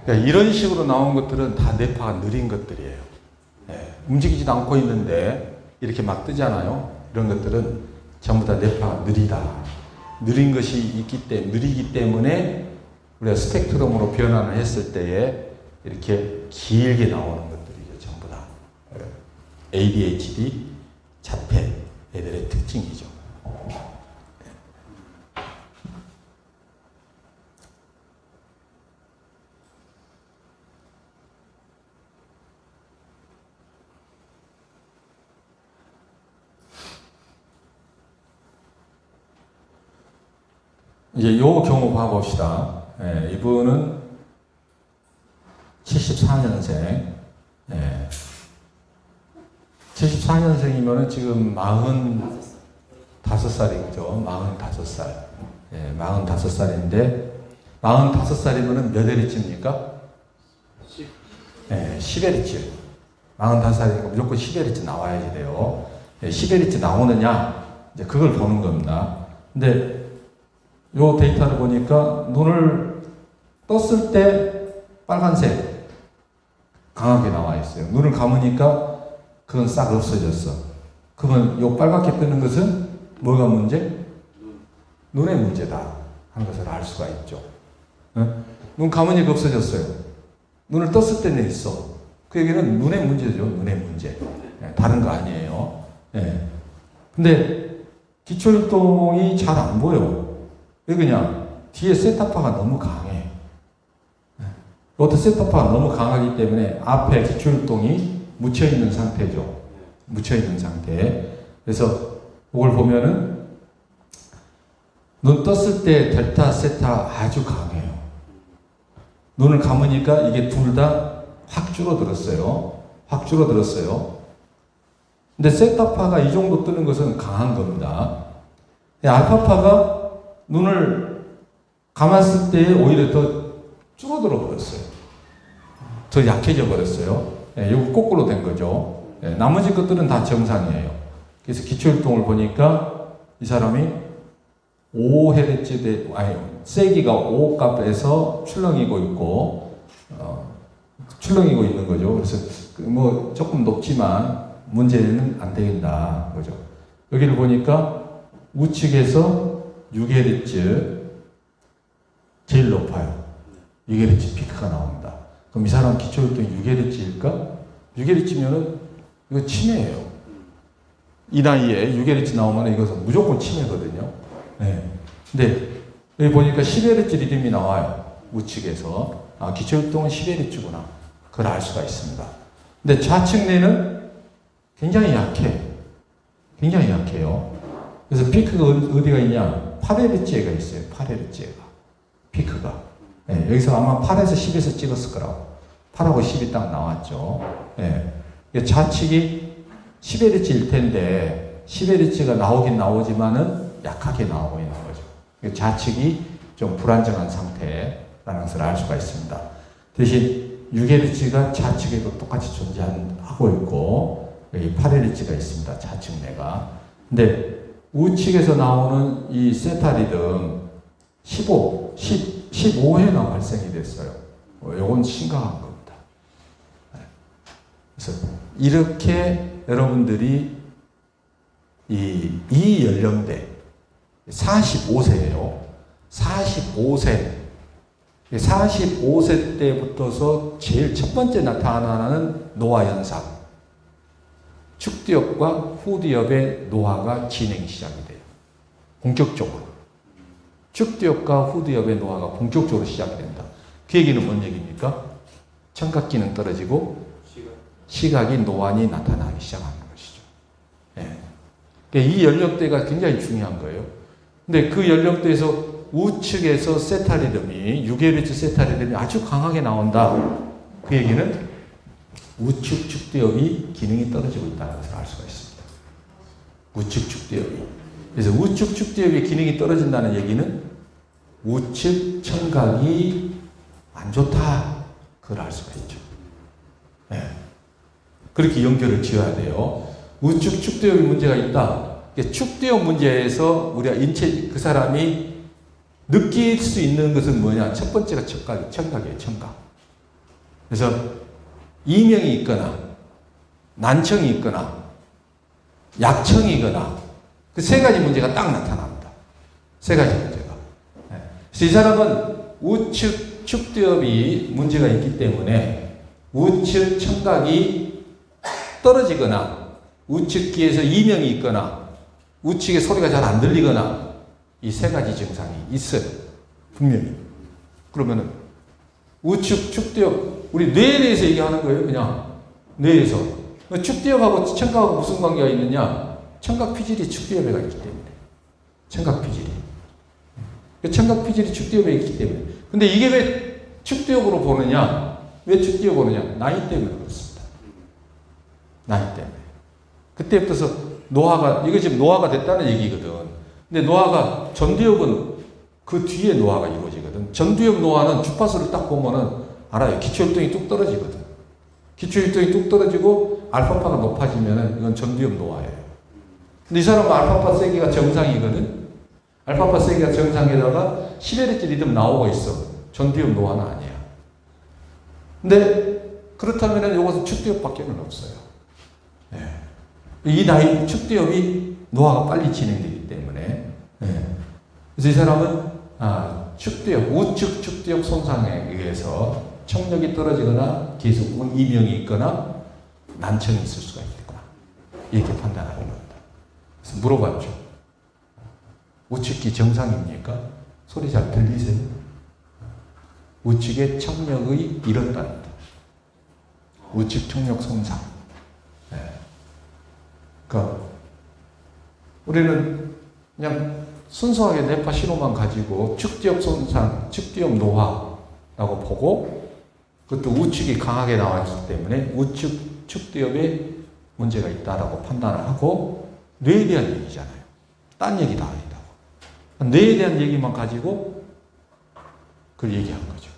그러니까 이런 식으로 나온 것들은 다 뇌파가 느린 것들이에요. 예, 움직이지도 않고 있는데 이렇게 막 뜨잖아요. 이런 것들은 전부 다 뇌파가 느리다. 느린 것이 느리기 때문에 우리가 스펙트럼으로 변환을 했을 때에 이렇게 길게 나오는 것들이죠. 전부 다. ADHD, 자폐 애들의 특징이죠. 이제 요 경우 봐봅시다. 예, 이분은 74년생. 예. 74년생이면은 지금 45살이죠. 45살. 예, 45살인데, 45살이면은 몇 Hz입니까? 10. 예, 10Hz. 45살이니까 무조건 10Hz 나와야지 돼요. 예, 10Hz 나오느냐? 이제 그걸 보는 겁니다. 근데 요 데이터를 보니까 눈을 떴을 때 빨간색 강하게 나와 있어요. 눈을 감으니까 그건 싹 없어졌어. 그러면 요 빨갛게 뜨는 것은 뭐가 문제? 눈의 문제다 하는 것을 알 수가 있죠. 눈 감으니까 없어졌어요. 눈을 떴을 때는 있어. 그 얘기는 눈의 문제죠. 눈의 문제. 다른 거 아니에요. 근데 기초율동이 잘 안 보여. 왜 그냥 뒤에 셋탑파가 너무 강해. 이것도 셋탑파가 너무 강하기 때문에 앞에 기초율동이 묻혀있는 상태죠. 묻혀있는 상태. 그래서 이걸 보면은 눈 떴을 때 델타, 세타 아주 강해요. 눈을 감으니까 이게 둘 다 확 줄어들었어요. 확 줄어들었어요. 근데 세타파가 이 정도 뜨는 것은 강한 겁니다. 알파파가 눈을 감았을 때 오히려 더 줄어들어 버렸어요. 더 약해져 버렸어요. 이거 거꾸로 된 거죠. 나머지 것들은 다 정상이에요. 그래서 기초율동을 보니까 이 사람이 5Hz, 세기가 5 값에서 출렁이고 있고, 출렁이고 있는 거죠. 그래서 뭐 조금 높지만 문제는 안 되겠다. 그죠. 여기를 보니까 우측에서 6Hz 제일 높아요. 6Hz 피크가 나옵니다. 그럼 이 사람 기초율동이 6Hz일까? 6Hz면은 이거 치매예요. 이 나이에 6Hz 나오면 이것은 무조건 치매거든요. 네. 근데 여기 보니까 10Hz 리듬이 나와요. 우측에서. 아, 기초율동은 10Hz구나. 그걸 알 수가 있습니다. 근데 좌측 뇌는 굉장히 약해. 굉장히 약해요. 그래서 피크가 어디가 있냐? 8Hz가 있어요. 8Hz가. 피크가. 네, 여기서 아마 8에서 10에서 찍었을 거라고. 8하고 10이 딱 나왔죠. 네. 좌측이 10Hz일 텐데 10Hz가 나오긴 나오지만은 약하게 나오고 있는 거죠. 좌측이 좀 불안정한 상태라는 것을 알 수가 있습니다. 대신 6Hz가 좌측에도 똑같이 존재하고 있고 여기 8Hz가 있습니다. 좌측 뇌가. 근데 우측에서 나오는 이 세타 리듬 15회나 발생이 됐어요. 이건 심각한 겁니다. 그래서 이렇게 여러분들이 이 연령대 45세예요. 45세 때부터서 제일 첫 번째 나타나는 노화 현상. 축두엽과 후두엽의 노화가 진행이 시작이 돼요. 본격적으로. 축두엽과 후두엽의 노화가 본격적으로 시작이 된다. 그 얘기는 뭔 얘기입니까? 청각 기능 떨어지고 시각이 노안이 나타나기 시작하는 것이죠. 그러니까 이 연령대가 굉장히 중요한 거예요. 근데 그 연령대에서 우측에서 세타 리듬이 6Hz 세타 리듬이 아주 강하게 나온다. 그 얘기는 우측 축두엽이 기능이 떨어지고 있다는 것을 알 수가 있습니다. 우측 축두엽이. 그래서 우측 축두엽의 기능이 떨어진다는 얘기는 우측 청각이 안 좋다. 그걸 알 수가 있죠. 네. 그렇게 연결을 지어야 돼요. 우측 축두엽이 문제가 있다. 축두엽 문제에서 우리가 그 사람이 느낄 수 있는 것은 뭐냐? 첫 번째가 청각이에요. 청각. 그래서 이명이 있거나 난청이 있거나 약청이 있거나 그 세 가지 문제가 딱 나타납니다. 세 가지 문제가. 그래서 이 사람은 우측 축두엽이 문제가 있기 때문에 우측 청각이 떨어지거나 우측 귀에서 이명이 있거나 우측에 소리가 잘 안 들리거나 이 세 가지 증상이 있어요. 분명히. 그러면은 우측 축두엽, 우리 뇌에 대해서 얘기하는 거예요. 그냥 뇌에서. 축두엽하고 청각하고 무슨 관계가 있느냐? 청각 피질이 축두엽에 있기 때문에. 청각 피질이. 청각 피질이 축두엽에 있기 때문에. 근데 이게 왜 축두엽으로 보느냐? 왜 축두엽 보느냐? 나이 때문에 그렇습니다. 나이 때문에. 그때부터 노화가, 이거 지금 노화가 됐다는 얘기거든. 근데 노화가, 전두엽은 그 뒤에 노화가 이루어지거든. 전두엽 노화는 주파수를 딱 보면은 알아요. 기초혈당이 뚝 떨어지거든. 기초혈당이 뚝 떨어지고 알파파가 높아지면은 이건 전두엽 노화예요. 근데 이 사람은 알파파 세기가 정상이거든. 알파파 세기가 정상에다가 10Hz 리듬 나오고 있어. 전두엽 노화는 아니야. 근데 그렇다면은 이것은 축두엽밖에는 없어요. 네. 이 나이 축두엽이 노화가 빨리 진행되기 때문에. 네. 그래서 이 사람은 축두엽, 우측 축두엽 손상에 의해서 청력이 떨어지거나 계속 이명이 있거나 난청이 있을 수가 있겠구나. 이렇게 판단하는 겁니다. 그래서 물어봤죠. 우측귀 정상입니까? 소리 잘 들리세요? 우측의 청력의 이렇답니다. 우측 청력 손상. 네. 그러니까 우리는 그냥 순수하게 뇌파 신호만 가지고 축두엽 손상, 축두엽 노화라고 보고 그것도 우측이 강하게 나왔기 때문에 우측 축두엽에 문제가 있다라고 판단을 하고 뇌에 대한 얘기잖아요. 딴 얘기 다 아니다고. 뇌에 대한 얘기만 가지고 그걸 얘기한 거죠.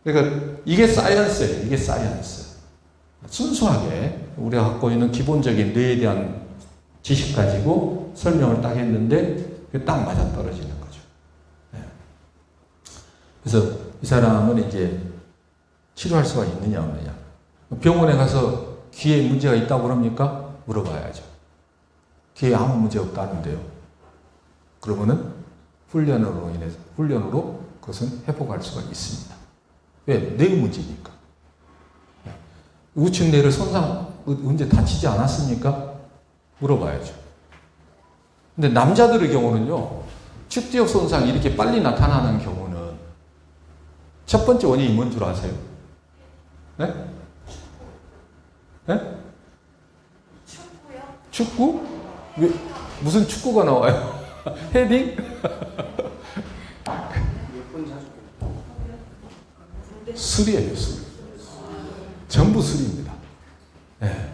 그러니까 이게 사이언스예요. 이게 사이언스. 순수하게 우리가 갖고 있는 기본적인 뇌에 대한 지식 가지고 설명을 딱 했는데 그게 딱 맞아떨어지는 거죠. 그래서 이 사람은 이제 치료할 수가 있느냐 없느냐. 병원에 가서 귀에 문제가 있다고 그럽니까? 물어봐야죠. 귀에 아무 문제 없다는데요. 그러면은 훈련으로 그것은 회복할 수가 있습니다. 왜? 뇌 문제니까. 우측 뇌를 언제 다치지 않았습니까? 물어봐야죠. 근데 남자들의 경우는요, 축두엽 손상이 이렇게 빨리 나타나는 경우는 첫 번째 원인이 뭔 줄 아세요? 네? 네? 축구요? 축구? 왜, 무슨 축구가 나와요? 헤딩? 술이에요, 술. 전부 술입니다. 네.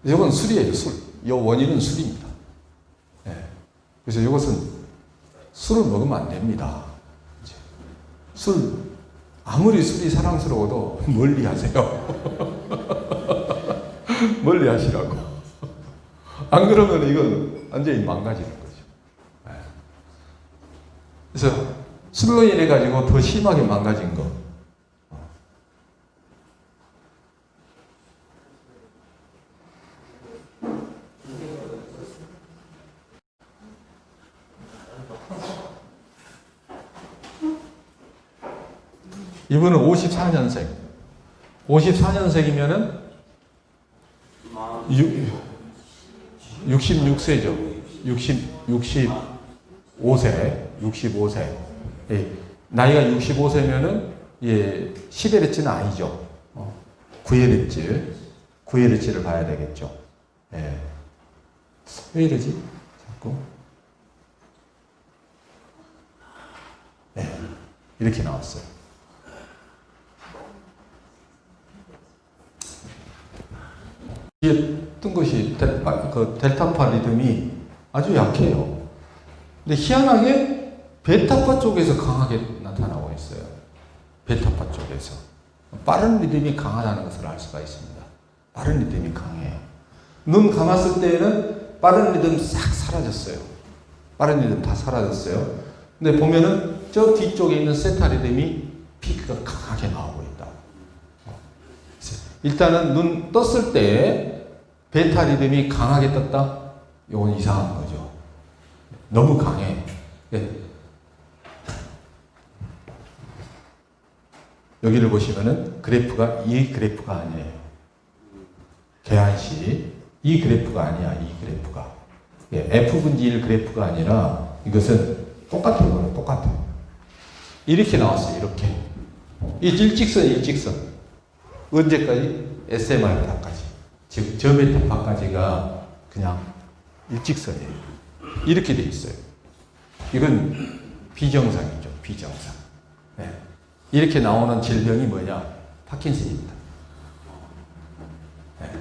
이건 술이에요, 술. 이 원인은 술입니다. 네. 그래서 이것은 술을 먹으면 안 됩니다. 아무리 술이 사랑스러워도 멀리 하세요. 멀리 하시라고. 안 그러면 이건 완전히 망가지는 거죠. 네. 그래서 술로 인해 가지고 더 심하게 망가진 거. 이분은 54년생. 54년생이면은 66세죠. 65세. 예. 나이가 65세면은, 예, 10Hz는 아니죠. 9Hz를 봐야 되겠죠. 예. 왜 이러지? 자꾸. 예. 이렇게 나왔어요. 뒤에 뜬 것이 델타파 리듬이 아주 약해요. 근데 희한하게 베타파 쪽에서 강하게 나타나고 있어요. 베타파 쪽에서. 빠른 리듬이 강하다는 것을 알 수가 있습니다. 빠른 리듬이 강해요. 눈 감았을 때에는 빠른 리듬 싹 사라졌어요. 빠른 리듬 다 사라졌어요. 근데 보면은 저 뒤쪽에 있는 세타 리듬이 피크가 강하게 나오고 있다. 일단은 눈 떴을 때 베타 리듬이 강하게 떴다? 이건 이상한 거죠. 너무 강해. 여기를 보시면은 그래프가 이 그래프가 아니에요. 계한시 이 그래프가 아니야. 이 그래프가 F분지 1 그래프가 아니라 이것은 똑같은 거예요. 똑같아요. 이렇게 나왔어요. 이렇게 이 일직선 언제까지? SMR타까지 즉 저메타파까지가 그냥 일직선이에요. 이렇게 돼 있어요. 이건 비정상이죠. 비정상. 네. 이렇게 나오는 질병이 뭐냐? 파킨슨입니다. 네.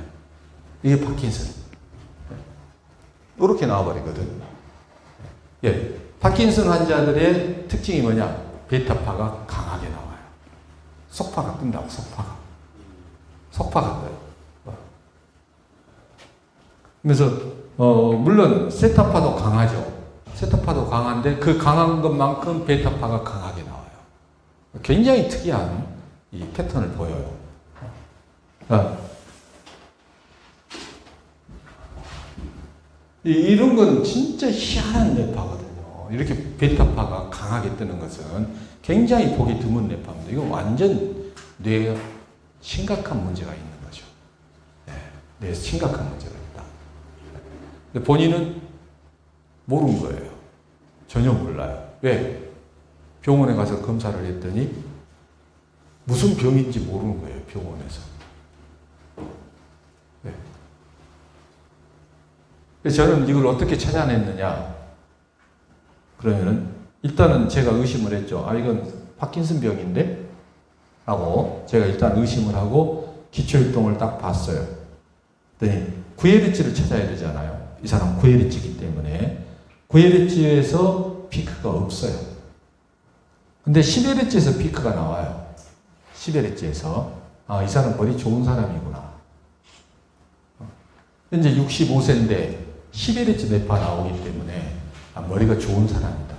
이게 파킨슨. 이렇게 나와버리거든. 예. 파킨슨 환자들의 특징이 뭐냐? 베타파가 강하게 나와요. 속파가 뜬다고, 속파가 떠요. 그래서, 물론, 세타파도 강하죠. 세타파도 강한데, 그 강한 것만큼 베타파가 강하게 나와요. 굉장히 특이한 이 패턴을 보여요. 이런 건 진짜 희한한 뇌파거든요. 이렇게 베타파가 강하게 뜨는 것은 굉장히 보기 드문 뇌파입니다. 이건 완전 뇌에 심각한 문제가 있는 거죠. 네, 뇌에 심각한 문제가 있다. 근데 본인은 모르는 거예요. 전혀 몰라요. 왜? 병원에 가서 검사를 했더니 무슨 병인지 모르는 거예요. 병원에서. 네. 그래서 저는 이걸 어떻게 찾아냈느냐. 그러면은 일단은 제가 의심을 했죠. 아, 이건 파킨슨 병인데? 하고 제가 일단 의심을 하고 기초율동을 딱 봤어요. 그랬더니 9Hz를 찾아야 되잖아요. 이 사람 9Hz이기 때문에 9Hz에서 피크가 없어요. 근데 10Hz에서 피크가 나와요. 10Hz에서. 아, 이 사람 머리 좋은 사람이구나. 현재 65세인데 10Hz 뇌파 나오기 때문에 아, 머리가 좋은 사람이다.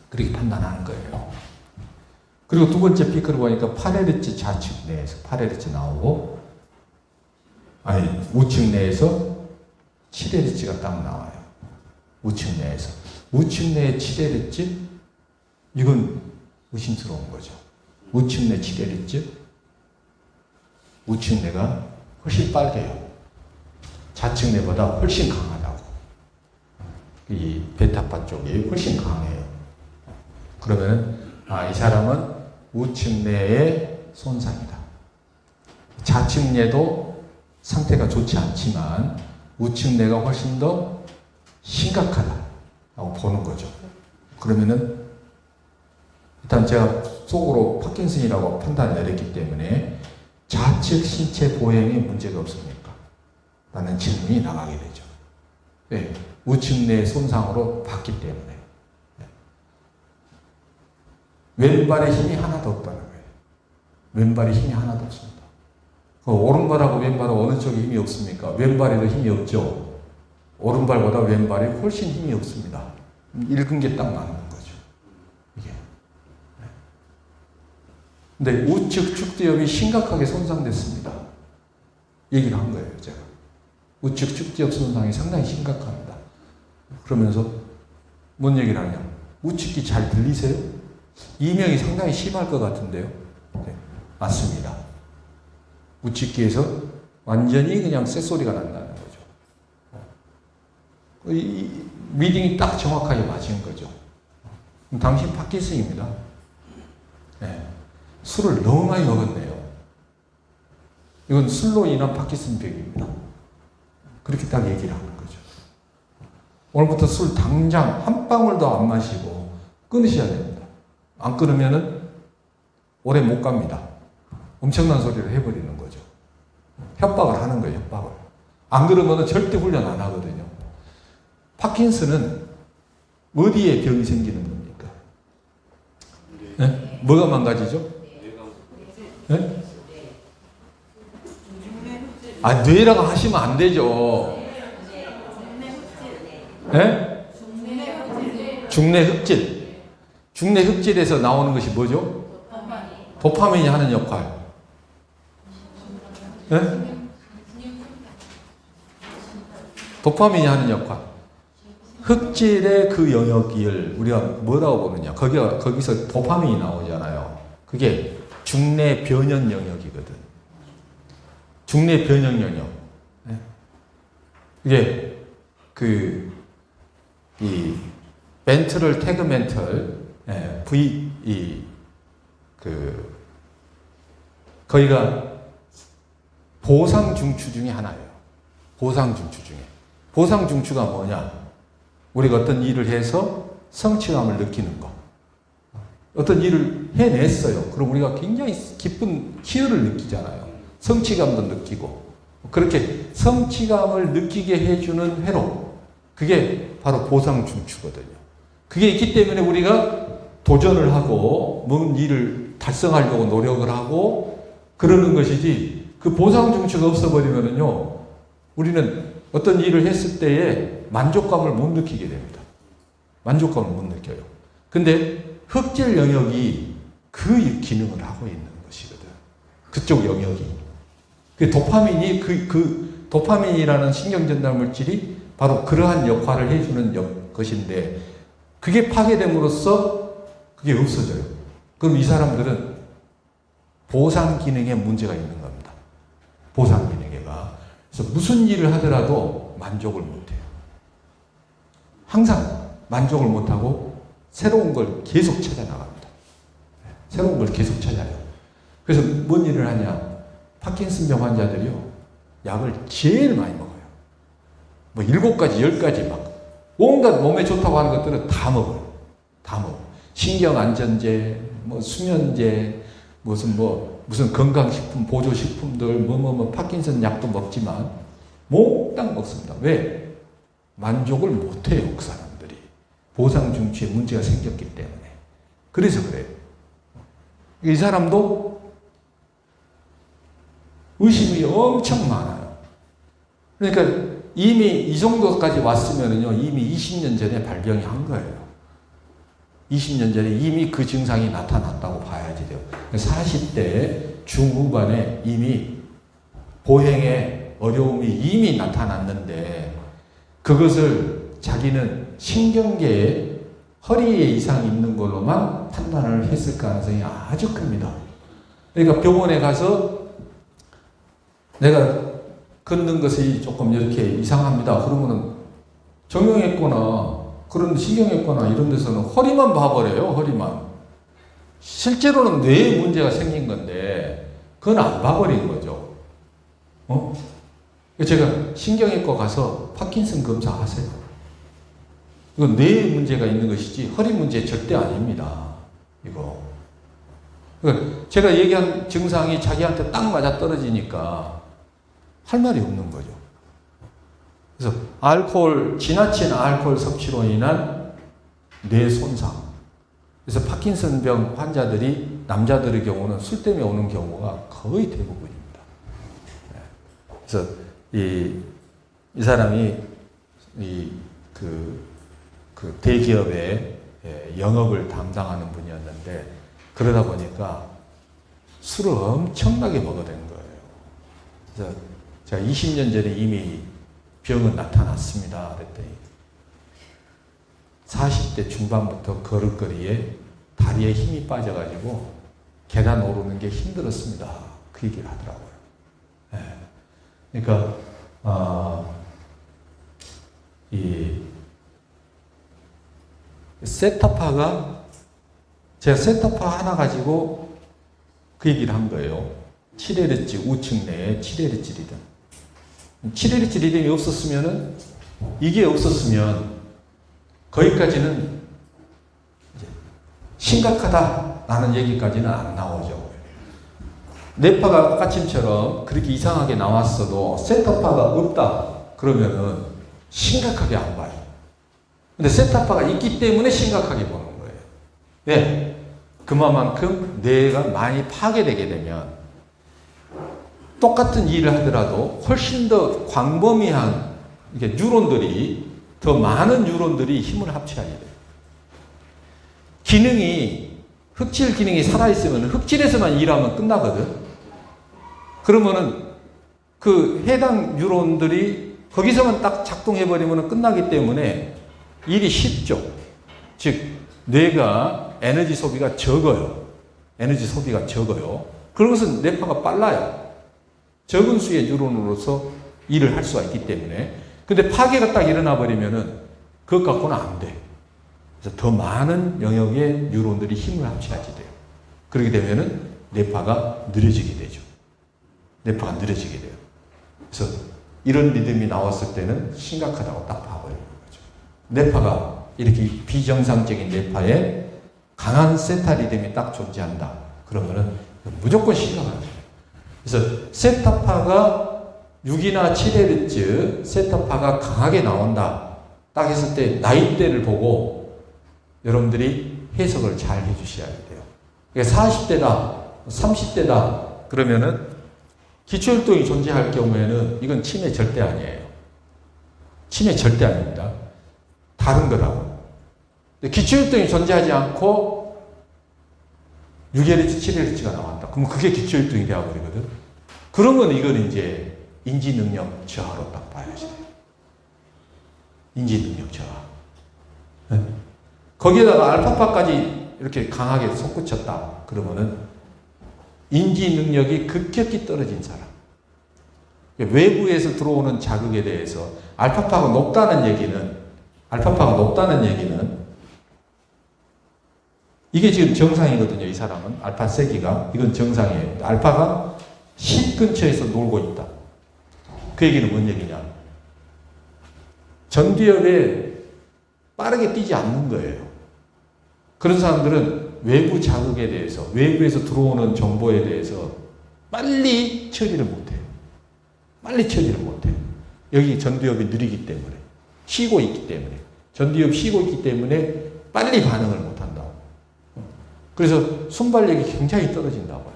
그렇게 판단하는 거예요. 그리고 두 번째 피크를 보니까 8Hz 좌측 내에서 8Hz 나오고, 아니, 우측 내에서 7Hz가 딱 나와요. 우측 내에서. 우측 내에 7Hz? 이건 의심스러운 거죠. 우측 내 7Hz? 우측 내가 훨씬 빨개요. 좌측 내보다 훨씬 강하다고. 이 베타파 쪽이 훨씬 강해요. 그러면은, 아, 이 사람은 우측 내의 손상이다. 좌측 내도 상태가 좋지 않지만 우측 내가 훨씬 더 심각하다라고 보는 거죠. 그러면은 일단 제가 속으로 파킨슨이라고 판단을 내렸기 때문에 좌측 신체 보행에 문제가 없습니까? 라는 질문이 나가게 되죠. 네, 우측 내 손상으로 봤기 때문에. 왼발에 힘이 하나도 없다는 거예요. 왼발에 힘이 하나도 없습니다. 오른발하고 왼발은 어느 쪽에 힘이 없습니까? 왼발에도 힘이 없죠. 오른발보다 왼발에 훨씬 힘이 없습니다. 읽은 게 딱 맞는 거죠. 이게. 근데 우측 축두엽이 심각하게 손상됐습니다. 얘기를 한 거예요, 제가. 우측 축두엽 손상이 상당히 심각합니다. 그러면서 뭔 얘기를 하냐? 우측이 잘 들리세요? 이명이 상당히 심할 것 같은데요. 네, 맞습니다. 우측귀에서 완전히 그냥 쇳소리가 난다는 거죠. 이 리딩이 딱 정확하게 맞은 거죠. 당신 파킨슨입니다. 네, 술을 너무 많이 먹었네요. 이건 술로 인한 파킨슨병입니다. 그렇게 딱 얘기를 하는 거죠. 오늘부터 술 당장 한 방울도 안 마시고 끊으셔야 됩니다. 안 끊으면은 오래 못 갑니다. 엄청난 소리를 해버리는 거죠. 협박을 하는 거예요, 협박을. 안 그러면은 절대 훈련 안 하거든요. 파킨슨은 어디에 병이 생기는 겁니까? 네? 뭐가 망가지죠? 네? 아, 뇌라고 하시면 안 되죠. 네? 중뇌 흑질. 중뇌 흑질에서 나오는 것이 뭐죠? 도파민이 하는 역할. 네? 도파민이 하는 역할. 흑질의 그 영역을 우리가 뭐라고 보느냐. 거기서 도파민이 나오잖아요. 그게 중뇌 변형 영역이거든. 중뇌 변형 영역. 네? 이게 이 멘트럴 태그멘털 거기가 보상중추 중에 하나예요. 보상중추 중에. 보상중추가 뭐냐? 우리가 어떤 일을 해서 성취감을 느끼는 거. 어떤 일을 해냈어요. 그럼 우리가 굉장히 기쁜 희열을 느끼잖아요. 성취감도 느끼고. 그렇게 성취감을 느끼게 해주는 회로. 그게 바로 보상중추거든요. 그게 있기 때문에 우리가 도전을 하고 뭔 일을 달성하려고 노력을 하고 그러는 것이지, 그 보상중추가 없어버리면은요, 우리는 어떤 일을 했을 때에 만족감을 못 느끼게 됩니다. 만족감을 못 느껴요. 근데 흑질 영역이 그 기능을 하고 있는 것이거든. 그쪽 영역이. 그 도파민이라는 신경전달 물질이 바로 그러한 역할을 해주는 것인데, 그게 파괴됨으로써 그게 없어져요. 그럼 이 사람들은 보상 기능에 문제가 있는 겁니다. 보상 기능에가. 그래서 무슨 일을 하더라도 만족을 못해요. 항상 만족을 못하고 새로운 걸 계속 찾아나갑니다. 새로운 걸 계속 찾아요. 그래서 뭔 일을 하냐. 파킨슨병 환자들이요, 약을 제일 많이 먹어요. 뭐 7가지, 10가지 막 온갖 몸에 좋다고 하는 것들은 다 먹어요. 다 먹어. 신경안전제, 뭐 수면제, 무슨 건강식품, 보조식품들, 파킨슨 약도 먹지만 몽땅 먹습니다. 왜? 만족을 못해요, 그 사람들이. 보상중추에 문제가 생겼기 때문에. 그래서 그래요. 이 사람도 의심이 엄청 많아요. 그러니까 이미 이 정도까지 왔으면은요, 이미 20년 전에 발병이 한 거예요. 20년 전에 이미 그 증상이 나타났다고 봐야지 돼요. 40대 중후반에 이미 보행에 어려움이 이미 나타났는데, 그것을 자기는 신경계에 허리에 이상이 있는 걸로만 판단을 했을 가능성이 아주 큽니다. 그러니까 병원에 가서 내가 걷는 것이 조금 이렇게 이상합니다. 그러면은 정형외과나 그런 신경외과나 이런 데서는 허리만 봐버려요. 허리만. 실제로는 뇌에 문제가 생긴 건데 그건 안 봐버린 거죠. 제가 신경외과 가서 파킨슨 검사하세요. 이건 뇌에 문제가 있는 것이지 허리 문제 절대 아닙니다. 이거. 그러니까 제가 얘기한 증상이 자기한테 딱 맞아 떨어지니까 할 말이 없는 거죠. 그래서 지나친 알코올 섭취로 인한 뇌 손상. 그래서 파킨슨병 환자들이, 남자들의 경우는 술 때문에 오는 경우가 거의 대부분입니다. 그래서 이 사람이 그 대기업의 영업을 담당하는 분이었는데, 그러다 보니까 술을 엄청나게 먹어댄 거예요. 그래서 제가 20년 전에 이미 병은 나타났습니다. 그랬더니 40대 중반부터 걸을거리에 다리에 힘이 빠져가지고 계단 오르는 게 힘들었습니다. 그 얘기를 하더라고요. 그러니까 이 세타파가, 제가 세타파 하나 가지고 그 얘기를 한 거예요. 7Hz 우측 내에 7Hz 리듬. 7Hz 리듬이 없었으면은, 이게 없었으면 거기까지는 심각하다라는 얘기까지는 안 나오죠. 뇌파가 아까침처럼 그렇게 이상하게 나왔어도 세타파가 없다 그러면은 심각하게 안 봐요. 근데 세타파가 있기 때문에 심각하게 보는 거예요. 왜? 그만큼 뇌가 많이 파괴되게 되면 똑같은 일을 하더라도 훨씬 더 광범위한 뉴런들이, 더 많은 뉴런들이 힘을 합쳐야 돼요. 기능이 흑질 기능이 살아있으면 흑질에서만 일하면 끝나거든. 그러면은 그 해당 뉴런들이 거기서만 딱 작동해버리면 끝나기 때문에 일이 쉽죠. 즉, 뇌가 에너지 소비가 적어요. 에너지 소비가 적어요. 그런 것은 뇌파가 빨라요. 적은 수의 뉴런으로서 일을 할 수가 있기 때문에. 근데 파괴가 딱 일어나 버리면은 그것 갖고는 안 돼. 그래서 더 많은 영역의 뉴런들이 힘을 합쳐야지 돼요. 그렇게 되면은 뇌파가 느려지게 되죠. 뇌파가 느려지게 돼요. 그래서 이런 리듬이 나왔을 때는 심각하다고 딱 봐버리는 거죠. 뇌파가 이렇게 비정상적인 뇌파에 강한 세타 리듬이 딱 존재한다. 그러면은 무조건 심각하죠. 그래서 세타파가 6이나 7Hz 세타파가 강하게 나온다. 딱 했을 때 나이대를 보고 여러분들이 해석을 잘 해주셔야 돼요. 그러니까 40대다, 30대다 그러면은 기초혈동이 존재할 경우에는 이건 치매 절대 아니에요. 치매 절대 아닙니다. 다른 거라고. 기초혈동이 존재하지 않고 6Hz, 7Hz가 나왔다. 그럼 그게 기초혈동이 되어버리거든. 그러면 이건 이제 인지능력 저하로 딱 봐야지. 인지능력 저하. 네. 거기에다가 알파파까지 이렇게 강하게 솟구쳤다. 그러면은 인지능력이 급격히 떨어진 사람. 외부에서 들어오는 자극에 대해서 알파파가 높다는 얘기는 이게 지금 정상이거든요. 이 사람은 알파 세기가 이건 정상이에요. 알파가 10 근처에서 놀고 있다. 그 얘기는 뭔 얘기냐? 전두엽에 빠르게 뛰지 않는 거예요. 그런 사람들은 외부 자극에 대해서, 외부에서 들어오는 정보에 대해서 빨리 처리를 못해요. 빨리 처리를 못해요. 여기 전두엽이 느리기 때문에, 쉬고 있기 때문에, 전두엽 쉬고 있기 때문에 빨리 반응을 못한다고. 그래서 순발력이 굉장히 떨어진다고요.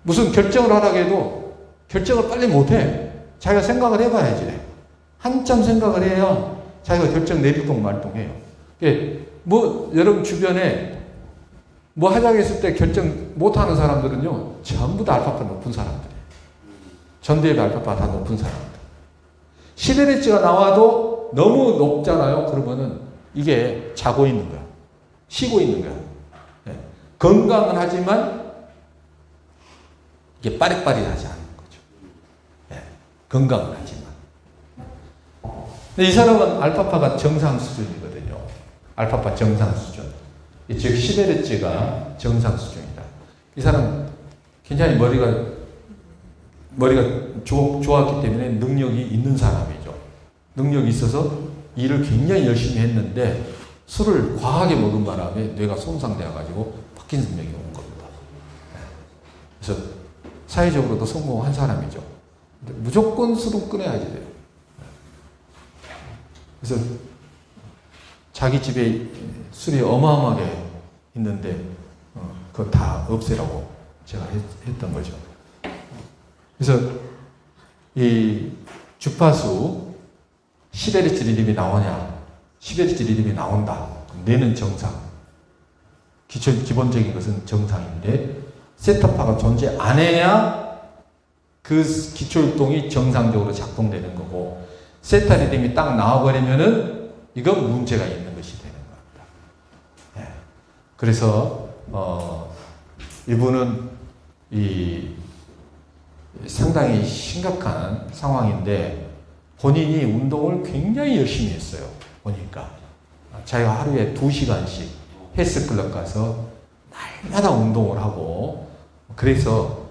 무슨 결정을 하라고 해도 결정을 빨리 못해. 자기가 생각을 해봐야지. 한참 생각을 해야 자기가 결정 내리동 말동해요. 뭐 여러분 주변에 뭐 하자고 했을 때 결정 못하는 사람들은요 전부 다 알파파 높은 사람들이에요. 전두엽의 알파파 다 높은 사람들. 11Hz가 나와도 너무 높잖아요. 그러면은 이게 자고 있는 거야. 쉬고 있는 거야. 네. 건강은 하지만 이게 빠릿빠릿하지 않은 거죠. 네. 건강은 하지만. 근데 이 사람은 알파파가 정상 수준이거든요. 알파파 정상 수준. 즉 10Hz가 정상 수준이다. 이 사람 굉장히 머리가 좋았기 때문에 능력이 있는 사람이죠. 능력이 있어서 일을 굉장히 열심히 했는데 술을 과하게 먹은 바람에 뇌가 손상되어가지고 파킨슨병이 온 겁니다. 그래서 사회적으로도 성공한 사람이죠. 근데 무조건 술은 끊어야지 돼요. 그래서 자기 집에 술이 어마어마하게 있는데 그거 다 없애라고 제가 했던 거죠. 그래서 이 주파수 10Hz 리듬이 나오냐? 10Hz 리듬이 나온다. 뇌는 정상. 기본적인 것은 정상인데 세타파가 존재 안 해야 그 기초율동이 정상적으로 작동되는 거고 세타 리듬이 딱 나와버리면은 이건 문제가 있는 것이 되는 겁니다. 네. 그래서 이분은 상당히 심각한 상황인데 본인이 운동을 굉장히 열심히 했어요. 보니까 자기가 하루에 2시간씩 헬스클럽 가서 날마다 운동을 하고 그래서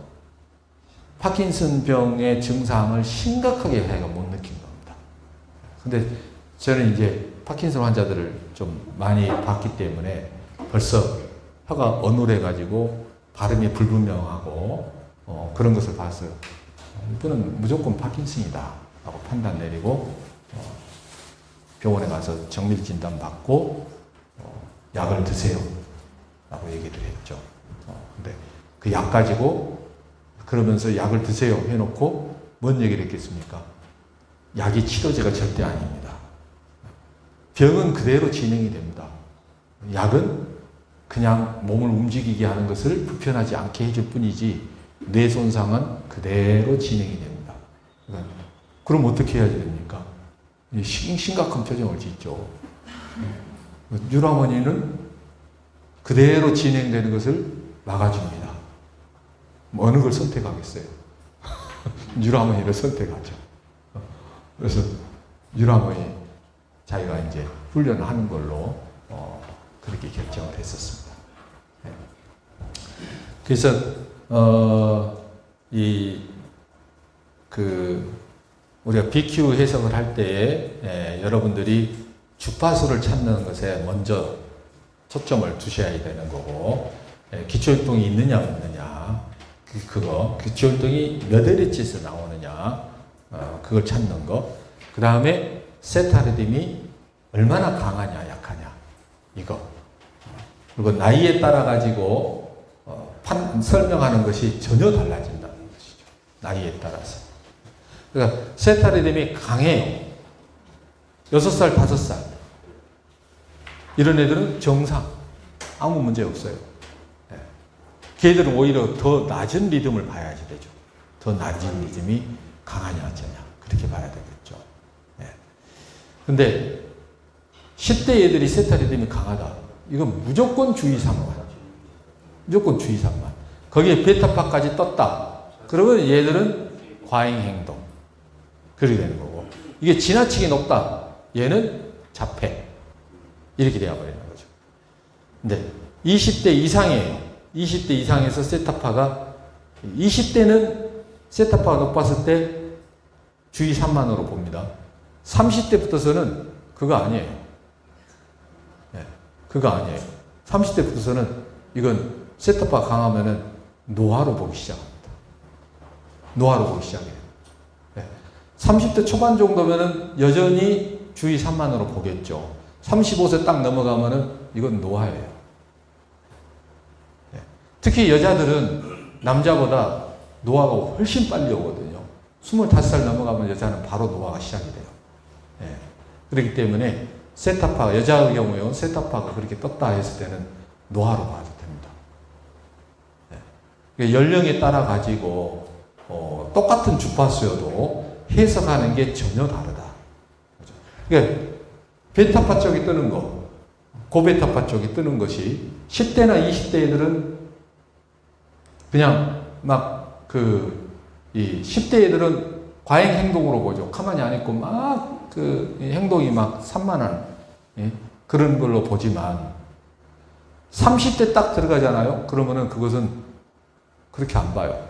파킨슨병의 증상을 심각하게 자기가 못 느낀 겁니다. 근데 저는 이제 파킨슨 환자들을 좀 많이 봤기 때문에 벌써 혀가 어눌해가지고 발음이 불분명하고 그런 것을 봤어요. 이분은 무조건 파킨슨이다 라고 판단 내리고 병원에 가서 정밀 진단 받고 약을 드세요 라고 얘기를 했죠. 근데 그 약 가지고 그러면서 약을 드세요 해놓고 뭔 얘기를 했겠습니까? 약이 치료제가 절대 아닙니다. 병은 그대로 진행이 됩니다. 약은 그냥 몸을 움직이게 하는 것을 불편하지 않게 해줄 뿐이지 뇌 손상은 그대로 진행이 됩니다. 그럼 어떻게 해야 됩니까? 심각한 표정을 짓죠. 유라머니는 그대로 진행되는 것을 막아줍니다. 어느 걸 선택하겠어요? 유라머니를 선택하죠. 그래서 유라머니 자기가 이제 훈련을 하는 걸로 그렇게 결정을 했었습니다. 네. 그래서 우리가 BQ 해석을 할 때에 여러분들이 주파수를 찾는 것에 먼저 초점을 두셔야 되는 거고, 기초율동이 있느냐 없느냐, 그거 기초율동이 몇 Hz에서 나오느냐, 그걸 찾는 거. 그 다음에 세타 리듬이 얼마나 강하냐 약하냐 이거. 그리고 나이에 따라 가지고 설명하는 것이 전혀 달라진다는 것이죠. 나이에 따라서. 그러니까 세타 리듬이 강해요. 6살, 5살. 이런 애들은 정상. 아무 문제 없어요. 걔들은 오히려 더 낮은 리듬을 봐야지 되죠. 더 낮은 리듬이 강하냐, 약하냐. 그렇게 봐야 되겠죠. 근데 10대 애들이 세타 리듬이 강하다. 이건 무조건 주의 삼만. 무조건 주의 삼만. 거기에 베타파까지 떴다. 그러면 얘들은 과잉 행동. 그렇게 되는 거고. 이게 지나치게 높다. 얘는 자폐. 이렇게 되어버리는 거죠. 근데 20대 이상이에요. 20대 이상에서 세타파가 20대는 세타파가 높았을 때 주의 산만으로 봅니다. 30대부터서는 그거 아니에요. 그거 아니에요. 30대부터서는 이건 세타파가 강하면은 노화로 보기 시작합니다. 노화로 보기 시작해요. 30대 초반 정도면은 여전히 주의 산만으로 보겠죠. 35세 딱 넘어가면은 이건 노화예요. 특히 여자들은 남자보다 노화가 훨씬 빨리 오거든요. 25살 넘어가면 여자는 바로 노화가 시작이 돼요. 그렇기 때문에 세타파, 여자의 경우에 세타파가 그렇게 떴다 했을 때는 노화로 봐도 됩니다. 연령에 따라 가지고 똑같은 주파수여도 해석하는 게 전혀 다르다. 그러니까 베타파 쪽이 뜨는 거, 고베타파 쪽이 뜨는 것이 10대나 20대 애들은 그냥 막 이 10대 애들은 과잉 행동으로 보죠. 가만히 안 있고 막 행동이 막 산만한 그런 걸로 보지만 30대 딱 들어가잖아요. 그러면은 그것은 그렇게 안 봐요.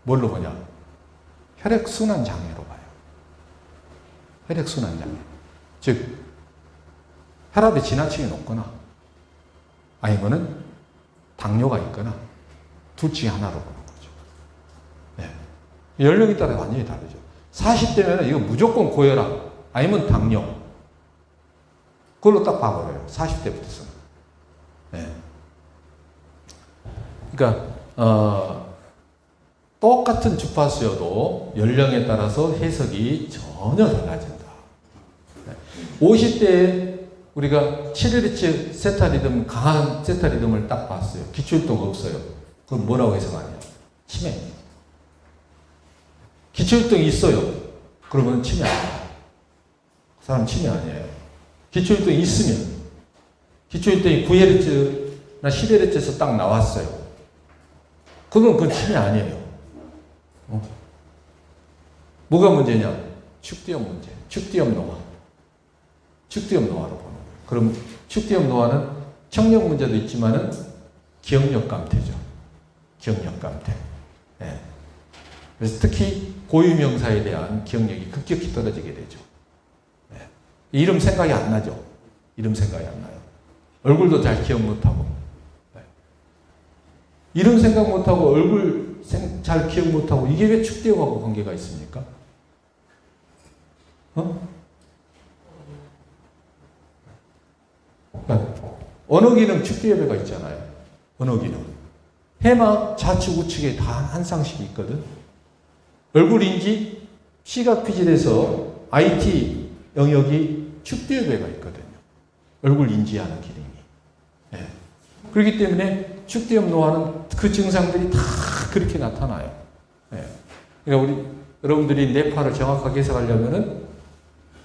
뭘로 보냐? 혈액순환 장애로 봐요. 혈액순환 장애. 즉 혈압이 지나치게 높거나 아니면은 당뇨가 있거나 둘 중에 하나로 보는 거죠. 연령에 따라 완전히 다르죠. 40대면 이거 무조건 고혈압 아니면 당뇨. 그걸로 딱 봐버려요. 40대부터서는. 그러니까 똑같은 주파수여도 연령에 따라서 해석이 전혀 달라진다. 50대에 우리가 7Hz 세타 리듬, 강한 세타 리듬을 딱 봤어요. 기초율동 없어요. 그럼 뭐라고 해석하냐? 치매. 기초율동이 있어요. 그러면 치매 아니에요. 그 사람 치매 아니에요. 기초율동이 있으면, 기초율동이 9Hz나 11Hz에서 딱 나왔어요. 그건 치매 아니에요. 뭐가 문제냐? 축디엄 문제. 축디엄 노화. 축디엄 노화로 보는 거예요. 그럼 축디엄 노화는 청력 문제도 있지만은 기억력 감퇴죠. 기억력 감퇴. 그래서 특히 고유명사에 대한 기억력이 급격히 떨어지게 되죠. 이름 생각이 안 나죠. 이름 생각이 안 나요. 얼굴도 잘 기억 못하고. 이름 생각 못하고 얼굴 잘 기억 못하고 이게 왜 축디엄하고 관계가 있습니까? 언어 기능 축디엄에가 있잖아요. 언어 기능. 해마 좌측 우측에 다 한 쌍씩 있거든. 얼굴 인지 시각 피질에서 IT 영역이 축디엄에가 있거든요. 얼굴 인지하는 기능이. 그렇기 때문에 축대염 노화는 그 증상들이 다 그렇게 나타나요. 예. 그러니까 우리 여러분들이 뇌파를 정확하게 해석하려면은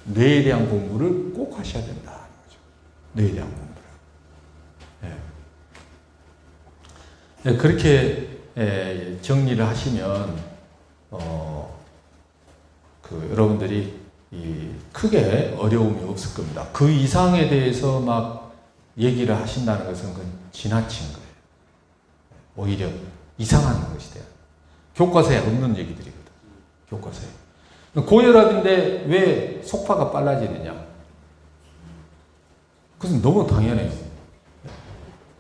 뇌에 대한 공부를 꼭 하셔야 된다는 거죠. 뇌에 대한 공부를. 예. 예, 그렇게 정리를 하시면 여러분들이 크게 어려움이 없을 겁니다. 그 이상에 대해서 막 얘기를 하신다는 것은 그건 지나친 거예요. 오히려 이상한 것이 돼요. 교과서에 없는 얘기들이거든. 교과서에. 고혈압인데 왜 속파가 빨라지느냐? 그것은 너무 당연해요.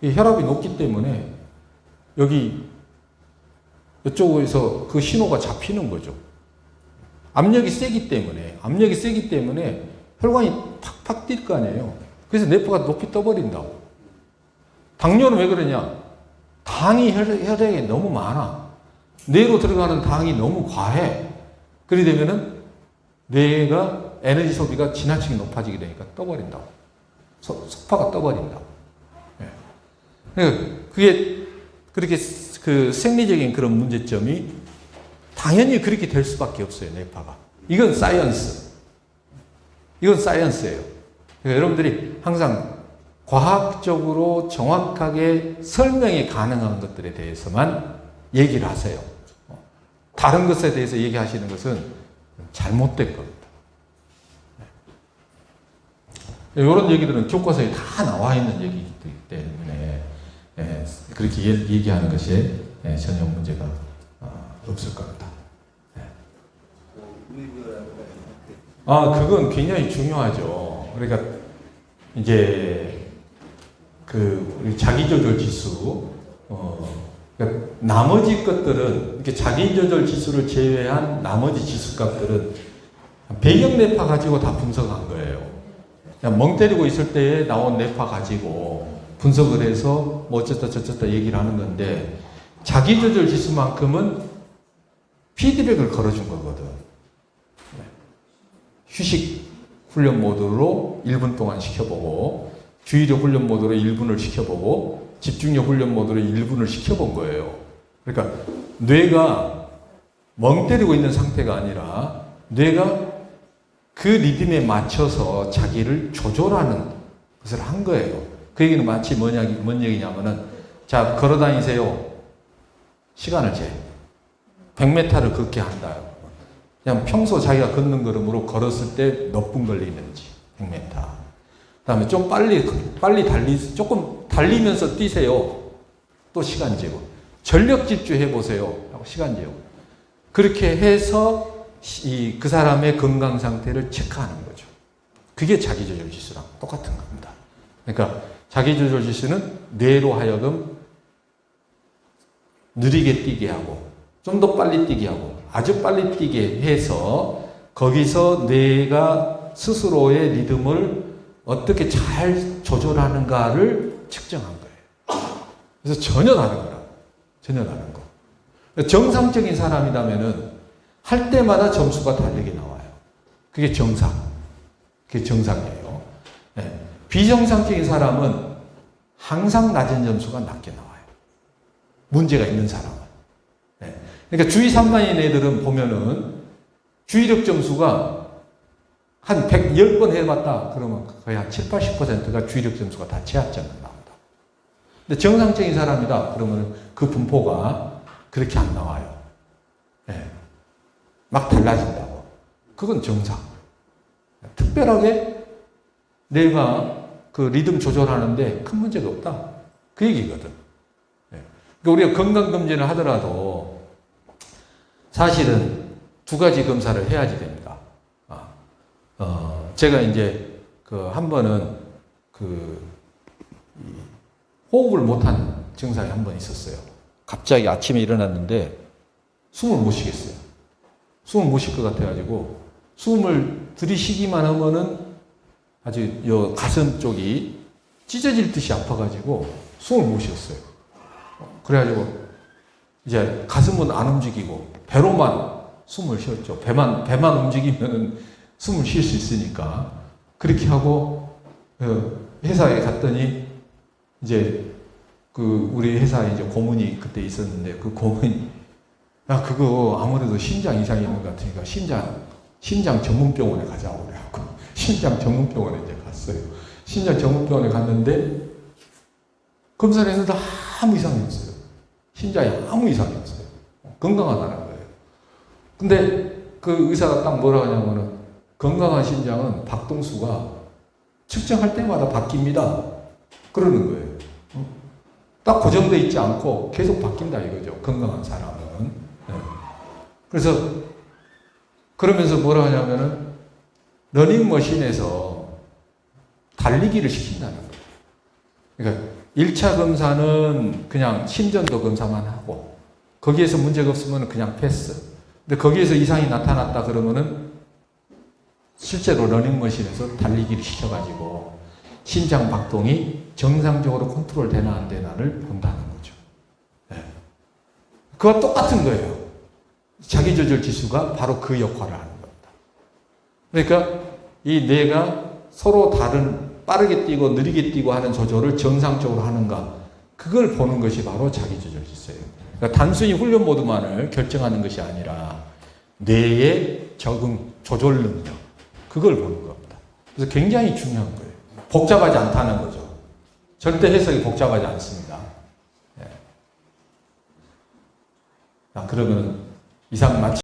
이 혈압이 높기 때문에 여기 이쪽에서 그 신호가 잡히는 거죠. 압력이 세기 때문에 혈관이 팍팍 뛸 거 아니에요. 그래서 뇌파가 높이 떠버린다고. 당뇨는 왜 그러냐? 당이 혈액에 너무 많아. 뇌로 들어가는 당이 너무 과해. 그러게 되면은 뇌가 에너지 소비가 지나치게 높아지게 되니까 떠버린다고. 속파가 떠버린다고. 예. 그게 그렇게 그 생리적인 그런 문제점이 당연히 그렇게 될 수밖에 없어요, 뇌파가. 이건 사이언스. 이건 사이언스예요. 그러니까 여러분들이 항상 과학적으로 정확하게 설명이 가능한 것들에 대해서만 얘기를 하세요. 다른 것에 대해서 얘기하시는 것은 잘못된 겁니다. 이런 얘기들은 교과서에 다 나와 있는 얘기이기 때문에 그렇게 얘기하는 것이 전혀 문제가 없을 겁니다. 그건 굉장히 중요하죠. 그러니까 이제 우리 자기조절 지수, 그러니까 나머지 것들은 이렇게 자기조절 지수를 제외한 나머지 지수값들은 배경 뇌파 가지고 다 분석한 거예요. 그냥 멍 때리고 있을 때에 나온 뇌파 가지고 분석을 해서 뭐 어쩌다 저쩌다 얘기를 하는 건데 자기조절 지수만큼은 피드백을 걸어준 거거든. 휴식 훈련 모드로 1분 동안 시켜보고 주의력 훈련 모드로 1분을 시켜보고 집중력 훈련 모드로 1분을 시켜본 거예요. 그러니까 뇌가 멍 때리고 있는 상태가 아니라 뇌가 그 리듬에 맞춰서 자기를 조절하는 것을 한 거예요. 그 얘기는 마치 뭔 얘기냐면은 자, 걸어 다니세요. 시간을 재. 100m를 걷게 한다. 그냥 평소 자기가 걷는 걸음으로 걸었을 때 몇 분 걸리는지 100m. 그 다음에 좀 빨리 조금 달리면서 뛰세요. 또 시간 재고. 전력 질주해 보세요. 하고 시간 재고. 그렇게 해서 그 사람의 건강 상태를 체크하는 거죠. 그게 자기조절 지수랑 똑같은 겁니다. 그러니까 자기조절 지수는 뇌로 하여금 느리게 뛰게 하고 좀 더 빨리 뛰게 하고 아주 빨리 뛰게 해서 거기서 뇌가 스스로의 리듬을 어떻게 잘 조절하는가를 측정한 거예요. 그래서 전혀 다른 거라고. 전혀 다른 거. 정상적인 사람이라면은 할 때마다 점수가 다르게 나와요. 그게 정상. 그게 정상이에요. 네. 비정상적인 사람은 항상 낮은 점수가 낮게 나와요. 문제가 있는 사람은. 네. 그러니까 주의 산만인 애들은 보면은 주의력 점수가 한 10번 해봤다. 그러면 거의 한 7, 80%가 주의력 점수가 다 제하점을 나온다. 근데 정상적인 사람이다. 그러면 그 분포가 그렇게 안 나와요. 네. 막 달라진다고. 그건 정상. 특별하게 내가 그 리듬 조절하는데 큰 문제가 없다. 그 얘기거든. 네. 그러니까 우리가 건강검진을 하더라도 사실은 두 가지 검사를 해야지 됩니다. 제가 이제 한 번은 호흡을 못한 증상이 한 번 있었어요. 갑자기 아침에 일어났는데 숨을 못 쉬겠어요. 숨을 못 쉴 것 같아가지고 숨을 들이쉬기만 하면은 아주 요 가슴 쪽이 찢어질 듯이 아파가지고 숨을 못 쉬었어요. 그래가지고 이제 가슴은 안 움직이고 배로만 숨을 쉬었죠. 배만 움직이면은 숨을 쉴 수 있으니까 그렇게 하고 회사에 갔더니 이제 우리 회사에 이제 고문이 그때 있었는데 그 고문이 야 그거 아무래도 심장 이상이 있는 것 같으니까 심장 전문병원에 가자고 그래갖고 심장 전문병원에 이제 갔어요. 심장 전문병원에 갔는데 검사를 했는데 아무 이상이 없어요. 심장에 아무 이상이 없어요. 건강하다는 거예요. 근데 그 의사가 딱 뭐라 하냐면은 건강한 심장은 박동수가 측정할 때마다 바뀝니다. 그러는 거예요. 딱 고정되어 있지 않고 계속 바뀐다 이거죠. 건강한 사람은. 네. 그래서 그러면서 뭐라 하냐면은 러닝머신에서 달리기를 시킨다는 거예요. 그러니까 1차 검사는 그냥 심전도 검사만 하고 거기에서 문제가 없으면 그냥 패스. 근데 거기에서 이상이 나타났다 그러면은 실제로 러닝머신에서 달리기를 시켜가지고 심장 박동이 정상적으로 컨트롤 되나 안 되나를 본다는 거죠. 네. 그와 똑같은 거예요. 자기조절 지수가 바로 그 역할을 하는 겁니다. 그러니까 이 뇌가 서로 다른 빠르게 뛰고 느리게 뛰고 하는 조절을 정상적으로 하는가 그걸 보는 것이 바로 자기조절 지수예요. 그러니까 단순히 훈련 모드만을 결정하는 것이 아니라 뇌의 적응, 조절 능력 그걸 보는 겁니다. 그래서 굉장히 중요한 거예요. 복잡하지 않다는 거죠. 절대 해석이 복잡하지 않습니다. 네. 자, 그러면 이상 마치